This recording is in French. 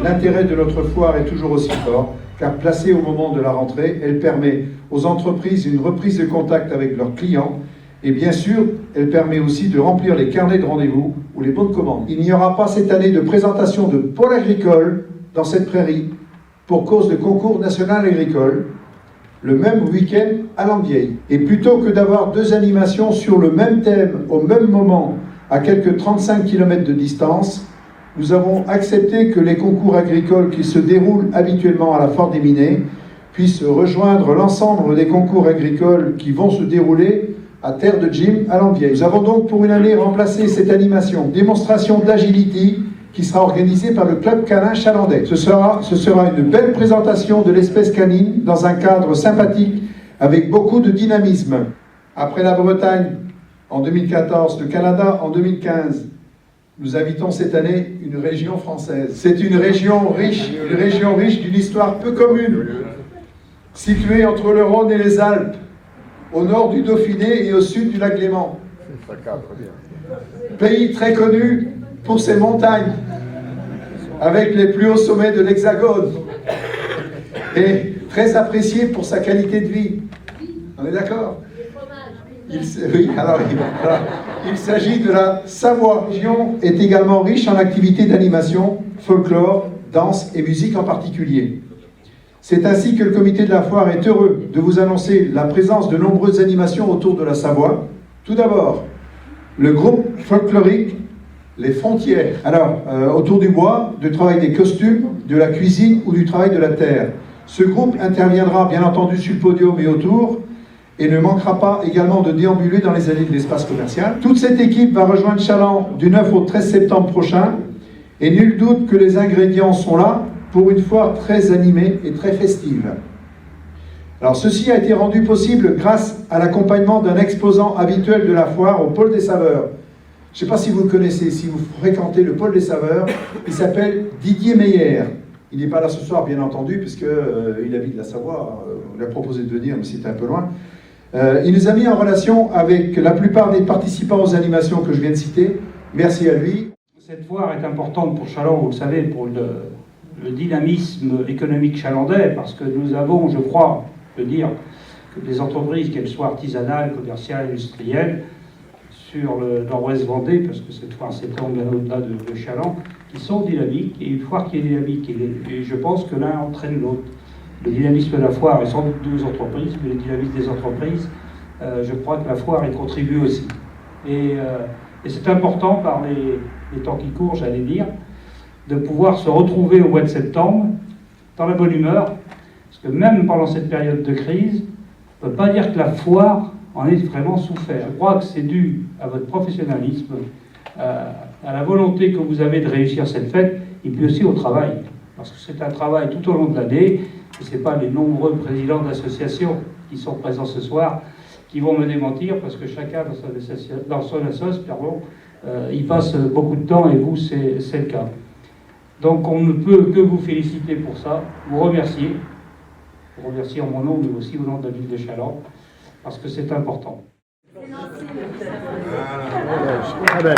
l'intérêt de notre foire est toujours aussi fort, car placée au moment de la rentrée, elle permet aux entreprises une reprise de contact avec leurs clients et bien sûr, elle permet aussi de remplir les carnets de rendez-vous ou les bons de commande. Il n'y aura pas cette année de présentation de pôle agricole dans cette prairie pour cause de concours national agricole, le même week-end à Languieil. Et plutôt que d'avoir deux animations sur le même thème au même moment à quelques 35 km de distance, nous avons accepté que les concours agricoles qui se déroulent habituellement à la Fort des Minets puissent rejoindre l'ensemble des concours agricoles qui vont se dérouler à Terre de Jim à Languieil. Nous avons donc pour une année remplacé cette animation démonstration d'agility qui sera organisée par le club canin chalandais. Ce sera une belle présentation de l'espèce canine dans un cadre sympathique avec beaucoup de dynamisme. Après la Bretagne en 2014, le Canada en 2015, nous invitons cette année une région française. C'est une région riche d'une histoire peu commune, située entre le Rhône et les Alpes, au nord du Dauphiné et au sud du lac Léman. Pays très connu pour ses montagnes, avec les plus hauts sommets de l'Hexagone, et très apprécié pour sa qualité de vie. On est d'accord ? Il s'agit de la Savoie. La région est également riche en activités d'animation, folklore, danse et musique en particulier. C'est ainsi que le comité de la foire est heureux de vous annoncer la présence de nombreuses animations autour de la Savoie. Tout d'abord, le groupe folklorique Les Frontières. Alors, autour du bois, du travail des costumes, de la cuisine ou du travail de la terre. Ce groupe interviendra bien entendu sur le podium et autour, et ne manquera pas également de déambuler dans les allées de l'espace commercial. Toute cette équipe va rejoindre Chaland du 9 au 13 septembre prochain, et nul doute que les ingrédients sont là pour une foire très animée et très festive. Alors ceci a été rendu possible grâce à l'accompagnement d'un exposant habituel de la foire au Pôle des Saveurs. Je ne sais pas si vous le connaissez, si vous fréquentez le Pôle des Saveurs, il s'appelle Didier Meyer. Il n'est pas là ce soir, bien entendu, puisqu'il habite la Savoie. On lui a proposé de venir, mais c'était un peu loin. Il nous a mis en relation avec la plupart des participants aux animations que je viens de citer. Merci à lui. Cette foire est importante pour Chaland, vous le savez, pour le dynamisme économique chalandais, parce que nous avons, je crois, de dire que des entreprises, qu'elles soient artisanales, commerciales, industrielles, sur le nord-ouest Vendée, parce que cette foire s'étend bien au-delà de Chaland, qui sont dynamiques, et une foire qui est dynamique, et je pense que l'un entraîne l'autre. Le dynamisme de la foire est sans doute deux entreprises, mais le dynamisme des entreprises, je crois que la foire y contribue aussi. Et c'est important, par les temps qui courent, j'allais dire, de pouvoir se retrouver au mois de septembre dans la bonne humeur, parce que même pendant cette période de crise, on ne peut pas dire que la foire en ait vraiment souffert. Je crois que c'est dû à votre professionnalisme, à la volonté que vous avez de réussir cette fête, et puis aussi au travail, parce que c'est un travail tout au long de l'année, et ce n'est pas les nombreux présidents d'associations qui sont présents ce soir qui vont me démentir, parce que chacun dans son association, il passe beaucoup de temps, et vous, c'est le cas. Donc on ne peut que vous féliciter pour ça, vous remercier en mon nom, mais aussi au nom de la ville de Chaland, parce que c'est important. Très belle.